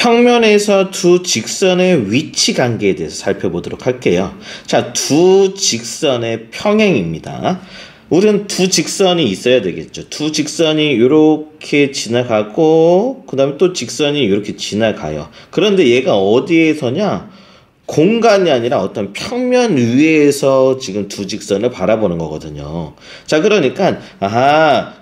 평면에서 두 직선의 위치 관계에 대해서 살펴보도록 할게요. 자, 두 직선의 평행입니다. 우리는 두 직선이 있어야 되겠죠. 두 직선이 이렇게 지나가고 그 다음에 또 직선이 이렇게 지나가요. 그런데 얘가 어디에서냐? 공간이 아니라 어떤 평면 위에서 지금 두 직선을 바라보는 거거든요. 자, 그러니까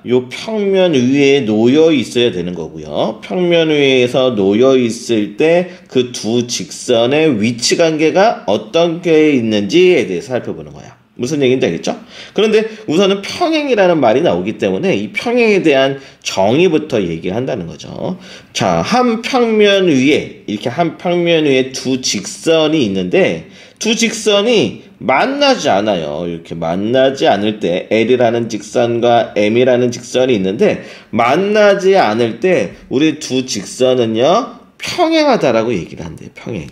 요 평면 위에 놓여 있어야 되는 거고요. 평면 위에서 놓여 있을 때 그 두 직선의 위치 관계가 어떤 게 있는지에 대해서 살펴보는 거야. 무슨 얘기인지 알겠죠? 그런데 우선은 평행이라는 말이 나오기 때문에 이 평행에 대한 정의부터 얘기를 한다는 거죠. 자, 한 평면 위에 이렇게 한 평면 위에 두 직선이 있는데 두 직선이 만나지 않아요. 이렇게 만나지 않을 때 L이라는 직선과 M이라는 직선이 있는데 만나지 않을 때 우리 두 직선은요 평행하다라고 얘기를 한대요. 평행.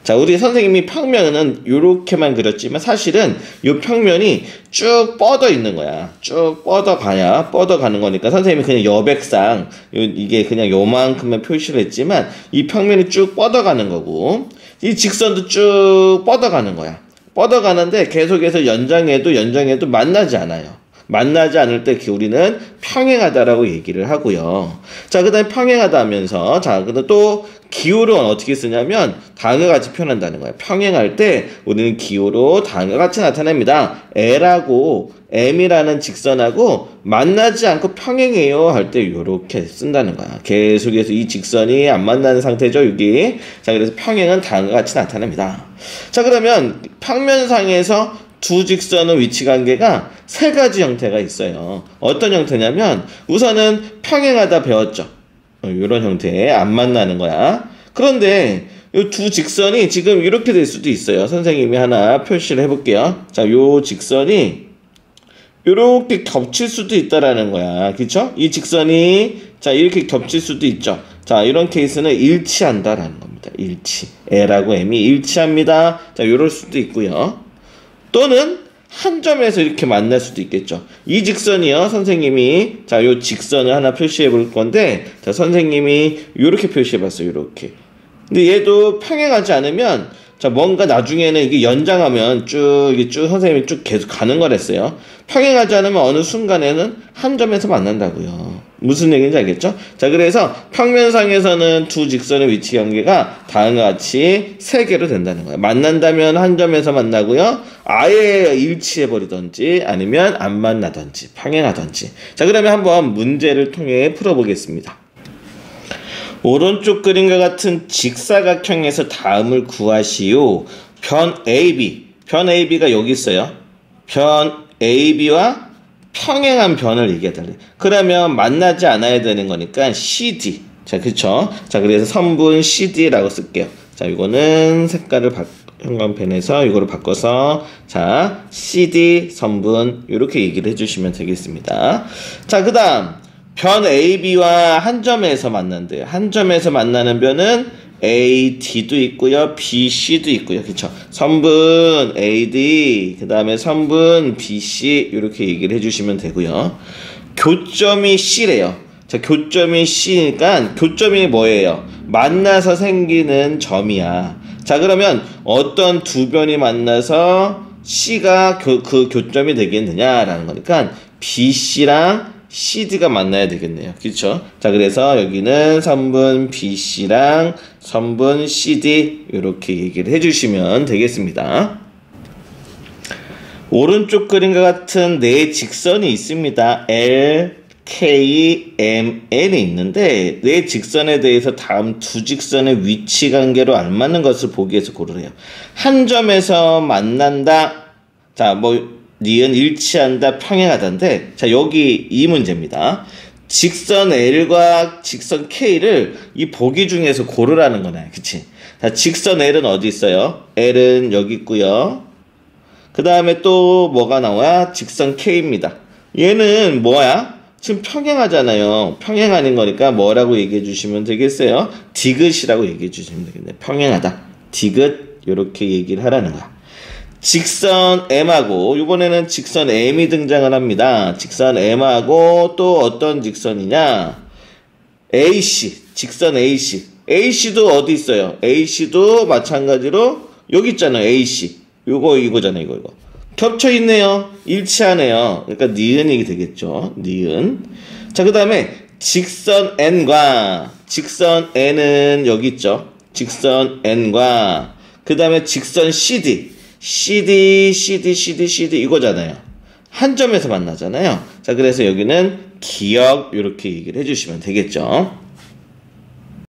자, 우리 선생님이 평면은 이렇게만 그렸지만 사실은 이 평면이 쭉 뻗어 있는 거야. 쭉 뻗어가는 거니까 선생님이 그냥 여백상 이게 그냥 요만큼만 표시를 했지만 이 평면이 쭉 뻗어가는 거고 이 직선도 쭉 뻗어가는 거야. 뻗어가는데 계속해서 연장해도 만나지 않아요. 만나지 않을 때 우리는 평행하다라고 얘기를 하고요. 자, 그 다음에 평행하다 하면서 자, 근데 또 기호를 어떻게 쓰냐면 다음과 같이 표현한다는 거예요. 평행할 때 우리는 기호로 다음과 같이 나타냅니다. L하고 M이라는 직선하고 만나지 않고 평행해요 할 때 이렇게 쓴다는 거야. 계속해서 이 직선이 안 만나는 상태죠, 여기. 자, 그래서 평행은 다음과 같이 나타납니다. 자, 그러면 평면상에서 두 직선의 위치 관계가 세 가지 형태가 있어요. 어떤 형태냐면 우선은 평행하다 배웠죠. 이런 형태에 안 만나는 거야. 그런데 이 두 직선이 지금 이렇게 될 수도 있어요. 선생님이 하나 표시를 해볼게요. 자, 요 직선이 이렇게 겹칠 수도 있다라는 거야. 그쵸? 이 직선이 자 이렇게 겹칠 수도 있죠. 자, 이런 케이스는 일치한다라는 겁니다. 일치. L하고 M이 일치합니다. 자, 이럴 수도 있고요. 또는 한 점에서 이렇게 만날 수도 있겠죠. 이 직선이요. 선생님이 자, 요 직선을 하나 표시해 볼 건데 자, 선생님이 요렇게 표시해 봤어요. 요렇게. 근데 얘도 평행하지 않으면 자, 뭔가 나중에는 이게 연장하면 이게 쭉 선생님이 쭉 계속 가는 거랬어요. 평행하지 않으면 어느 순간에는 한 점에서 만난다고요. 무슨 얘기인지 알겠죠? 자, 그래서 평면상에서는 두 직선의 위치 관계가 다음과 같이 세 개로 된다는 거예요. 만난다면 한 점에서 만나고요. 아예 일치해버리던지 아니면 안 만나던지 평행하던지. 자, 그러면 한번 문제를 통해 풀어보겠습니다. 오른쪽 그림과 같은 직사각형에서 다음을 구하시오. 변 AB. 변 AB가 여기 있어요. 변 AB와 평행한 변을 얘기해달래. 그러면 만나지 않아야 되는 거니까 CD. 자, 그쵸? 자, 그래서 선분 CD라고 쓸게요. 자, 이거는 색깔을 형광펜에서 이거를 바꿔서 자, CD 선분 이렇게 얘기를 해주시면 되겠습니다. 자, 그 다음 변 AB와 한 점에서 만난대요. 한 점에서 만나는 변은 AD도 있고요. BC도 있고요. 그쵸? 선분 AD, 그 다음에 선분 BC 이렇게 얘기를 해주시면 되고요. 교점이 C래요. 자, 교점이 C니까 교점이 뭐예요? 만나서 생기는 점이야. 자, 그러면 어떤 두 변이 만나서 C가 그 교점이 되겠느냐라는 거니까 BC랑 CD가 만나야 되겠네요. 그렇죠? 자, 그래서 여기는 선분 BC랑 선분 CD 이렇게 얘기를 해주시면 되겠습니다. 오른쪽 그림과 같은 네 직선이 있습니다. L, K, M, N이 있는데 네 직선에 대해서 다음 두 직선의 위치 관계로 안 맞는 것을 보기 위해서 고르래요. 한 점에서 만난다. 자, 니은 일치한다, 평행하다인데 자, 여기 이 문제입니다. 직선 L과 직선 K를 이 보기 중에서 고르라는 거네. 그치? 자, 직선 L은 어디 있어요? L은 여기 있고요. 그 다음에 또 뭐가 나와야? 직선 K입니다. 얘는 뭐야? 지금 평행하잖아요. 평행하는 거니까 뭐라고 얘기해 주시면 되겠어요? 디귿이라고 얘기해 주시면 되겠네. 평행하다. 디귿 이렇게 얘기를 하라는 거야. 직선 M하고 이번에는 직선 M이 등장을 합니다. 직선 M하고 또 어떤 직선이냐? AC, 직선 AC. AC도 어디 있어요? AC도 마찬가지로 여기 있잖아요. AC. 이거잖아요. 이거. 겹쳐 있네요. 일치하네요. 그러니까 니은이 되겠죠. 니은. 자, 그 다음에 직선 N과 직선 N은 여기 있죠. 직선 N과 그 다음에 직선 CD 이거잖아요. 한 점에서 만나잖아요. 자, 그래서 여기는 기역 이렇게 얘기를 해주시면 되겠죠.